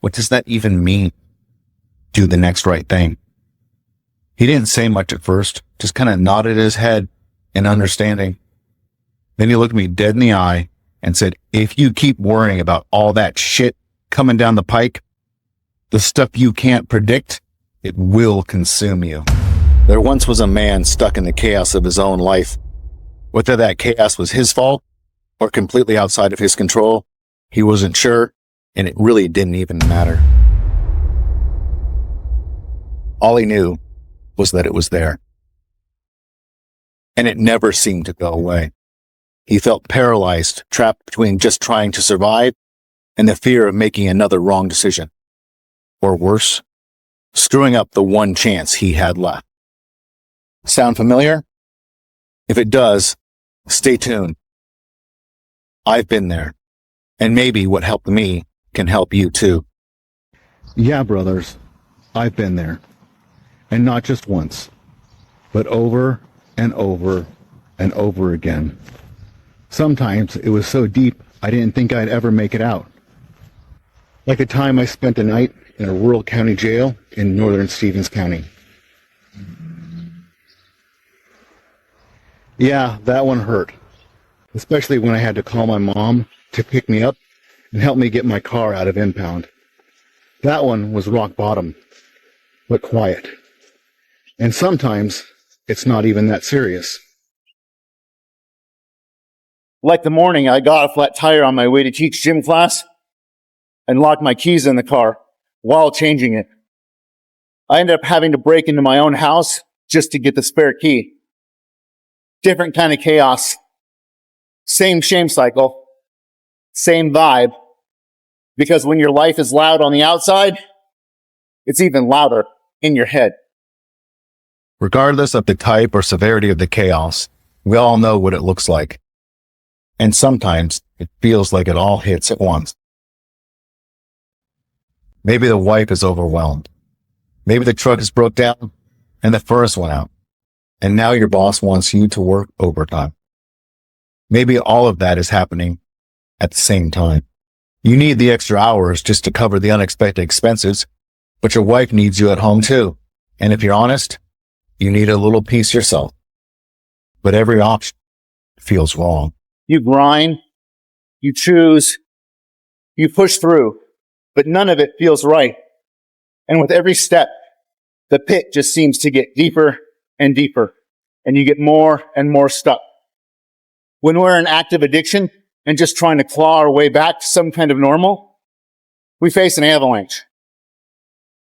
What does that even mean? Do the next right thing. He didn't say much at first, just kind of nodded his head in understanding. Then he looked me dead in the eye and said, if you keep worrying about all that shit coming down the pike, the stuff you can't predict, it will consume you. There once was a man stuck in the chaos of his own life. Whether that chaos was his fault or completely outside of his control, he wasn't sure, and it really didn't even matter. All he knew was that it was there. And it never seemed to go away. He felt paralyzed, trapped between just trying to survive and the fear of making another wrong decision. Or worse, screwing up the one chance he had left. Sound familiar? If it does, stay tuned. I've been there, and maybe what helped me can help you too. Yeah, brothers, I've been there. And not just once, but over and over and over again. Sometimes it was so deep I didn't think I'd ever make it out. Like the time I spent a night in a rural county jail in northern Stevens County. Yeah, that one hurt. Especially when I had to call my mom to pick me up and help me get my car out of impound. That one was rock bottom, but quiet. And sometimes it's not even that serious. Like the morning I got a flat tire on my way to teach gym class and locked my keys in the car while changing it. I ended up having to break into my own house just to get the spare key. Different kind of chaos. Same shame cycle. Same vibe. Because when your life is loud on the outside, it's even louder in your head. Regardless of the type or severity of the chaos, we all know what it looks like. And sometimes it feels like it all hits at once. Maybe the wife is overwhelmed. Maybe the truck is broke down and the furnace went out. And now your boss wants you to work overtime. Maybe all of that is happening at the same time. You need the extra hours just to cover the unexpected expenses, but your wife needs you at home too. And if you're honest, you need a little peace yourself. But every option feels wrong. You grind, you choose, you push through, but none of it feels right. And with every step, the pit just seems to get deeper and deeper, and you get more and more stuck. When we're in active addiction and just trying to claw our way back to some kind of normal, we face an avalanche.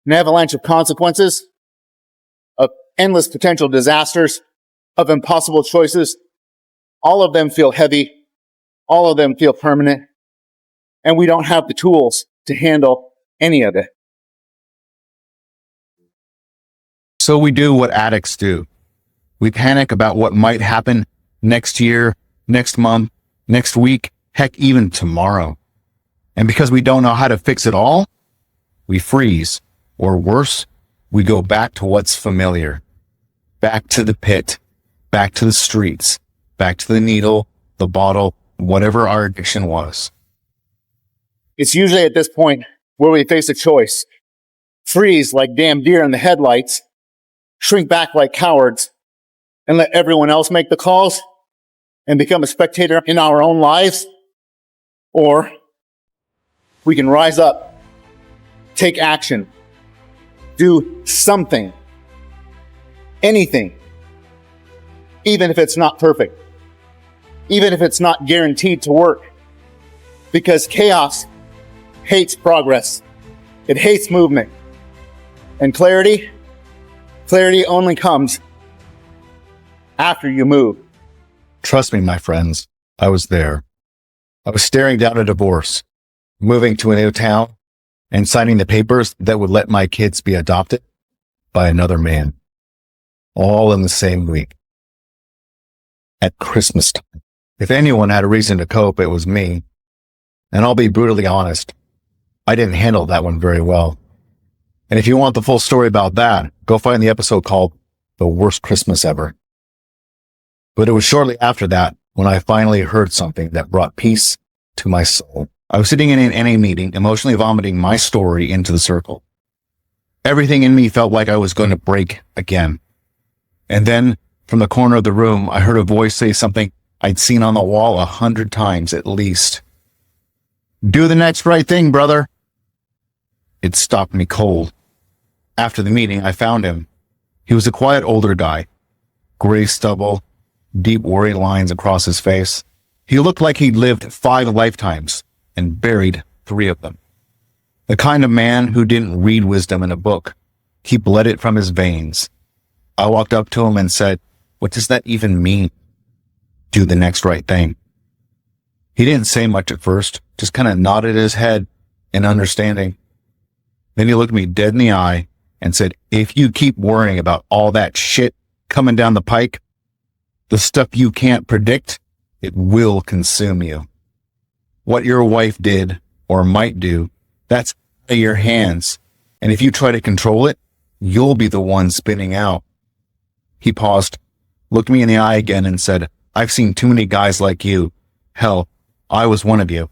An avalanche of consequences, of endless potential disasters, of impossible choices. All of them feel heavy. All of them feel permanent. And we don't have the tools to handle any of it. So we do what addicts do. We panic about what might happen next year, next month, next week, heck, even tomorrow. And because we don't know how to fix it all, we freeze. Or worse, we go back to what's familiar. Back to the pit, back to the streets, back to the needle, the bottle, whatever our addiction was. It's usually at this point where we face a choice. Freeze like damn deer in the headlights, shrink back like cowards, and let everyone else make the calls and become a spectator in our own lives. Or we can rise up, take action, do something, anything, even if it's not perfect, even if it's not guaranteed to work, because chaos hates progress. It hates movement. And clarity only comes after you move. Trust me, my friends, I was there. I was staring down a divorce, moving to a new town, and signing the papers that would let my kids be adopted by another man. All in the same week. At Christmas time. If anyone had a reason to cope, it was me. And I'll be brutally honest, I didn't handle that one very well. And if you want the full story about that, go find the episode called The Worst Christmas Ever. But it was shortly after that when I finally heard something that brought peace to my soul. I was sitting in an NA meeting, emotionally vomiting my story into the circle. Everything in me felt like I was going to break again. And then, from the corner of the room, I heard a voice say something I'd seen on the wall 100 times at least. "Do the next right thing, brother." It stopped me cold. After the meeting, I found him. He was a quiet older guy. Gray stubble, deep worry lines across his face. He looked like he'd lived 5 lifetimes and buried 3 of them. The kind of man who didn't read wisdom in a book. He bled it from his veins. I walked up to him and said, "What does that even mean? Do the next right thing." He didn't say much at first, just kind of nodded his head in understanding. Then he looked me dead in the eye and said, "If you keep worrying about all that shit coming down the pike, the stuff you can't predict, it will consume you. What your wife did or might do, that's out of your hands. And if you try to control it, you'll be the one spinning out." He paused, looked me in the eye again and said, "I've seen too many guys like you. Hell, I was one of you.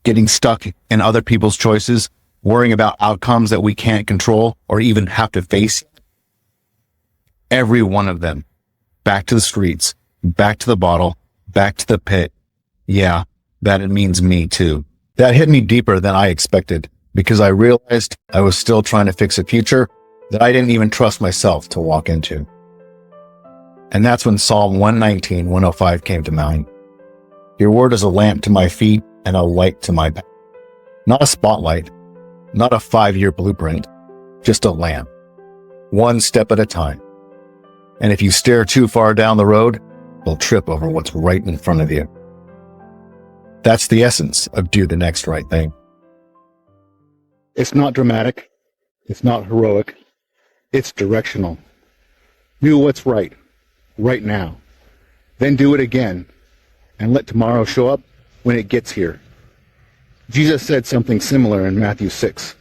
Getting stuck in other people's choices, worrying about outcomes that we can't control or even have to face. Every one of them. Back to the streets, back to the bottle, back to the pit. Yeah, that it means me too." That hit me deeper than I expected because I realized I was still trying to fix a future that I didn't even trust myself to walk into. And that's when Psalm 119:105 came to mind. "Your word is a lamp to my feet and a light to my path." Not a spotlight, not a 5-year blueprint, just a lamp. One step at a time. And if you stare too far down the road, you'll trip over what's right in front of you. That's the essence of do the next right thing. It's not dramatic. It's not heroic. It's directional. Do what's right now. Then do it again, and let tomorrow show up when it gets here. Jesus said something similar in Matthew 6.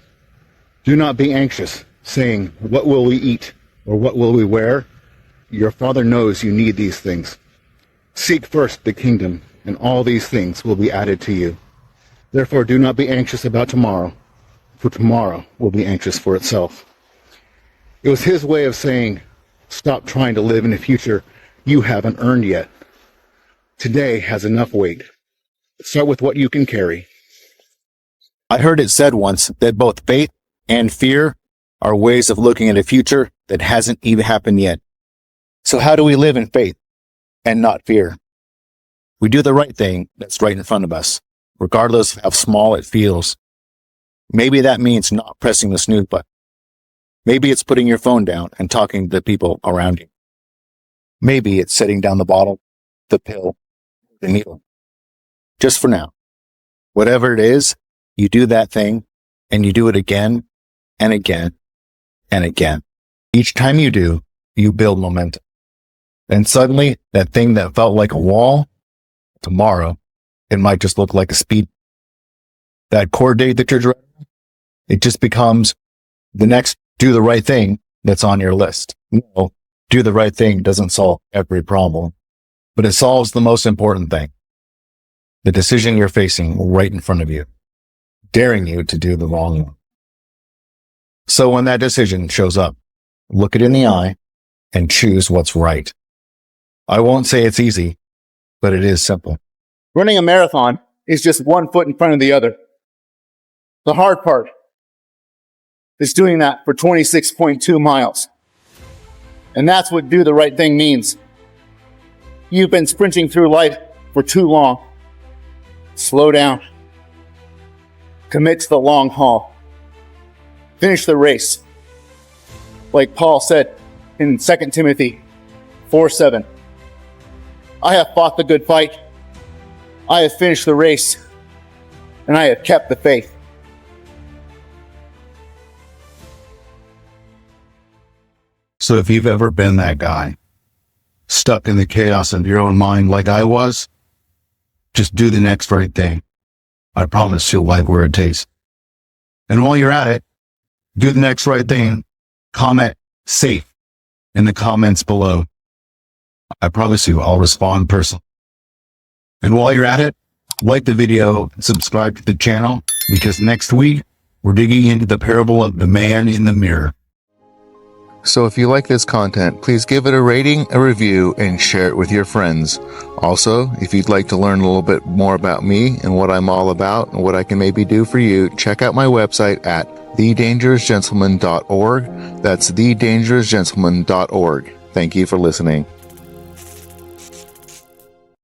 "Do not be anxious, saying, 'What will we eat?' or 'What will we wear?' Your Father knows you need these things. Seek first the kingdom, and all these things will be added to you. Therefore do not be anxious about tomorrow, for tomorrow will be anxious for itself." It was his way of saying, stop trying to live in a future you haven't earned yet. Today has enough weight. Start with what you can carry. I heard it said once that both faith and fear are ways of looking at a future that hasn't even happened yet. So how do we live in faith and not fear? We do the right thing that's right in front of us, regardless of how small it feels. Maybe that means not pressing the snooze button. Maybe it's putting your phone down and talking to the people around you. Maybe it's setting down the bottle, the pill, the needle. Just for now. Whatever it is, you do that thing and you do it again and again and again. Each time you do, you build momentum. And suddenly, that thing that felt like a wall, tomorrow, it might just look like a speed. That court date that you're dreading, it just becomes the next do the right thing that's on your list. No, do the right thing doesn't solve every problem, but it solves the most important thing. The decision you're facing right in front of you, daring you to do the wrong one. So when that decision shows up, look it in the eye and choose what's right. I won't say it's easy, but it is simple. Running a marathon is just one foot in front of the other. The hard part is doing that for 26.2 miles. And that's what do the right thing means. You've been sprinting through life for too long. Slow down. Commit to the long haul. Finish the race. Like Paul said in 2 Timothy 4:7. I have fought the good fight. I have finished the race. And I have kept the faith. So if you've ever been that guy, stuck in the chaos of your own mind like I was, just do the next right thing. I promise you'll like where it tastes. And while you're at it, do the next right thing. Comment safe in the comments below. I promise you I'll respond personally. And while you're at it, like the video, and subscribe to the channel, because next week we're digging into the parable of the man in the mirror. So if you like this content, please give it a rating, a review, and share it with your friends. Also, if you'd like to learn a little bit more about me and what I'm all about and what I can maybe do for you, check out my website at thedangerousgentleman.org. That's thedangerousgentleman.org. Thank you for listening.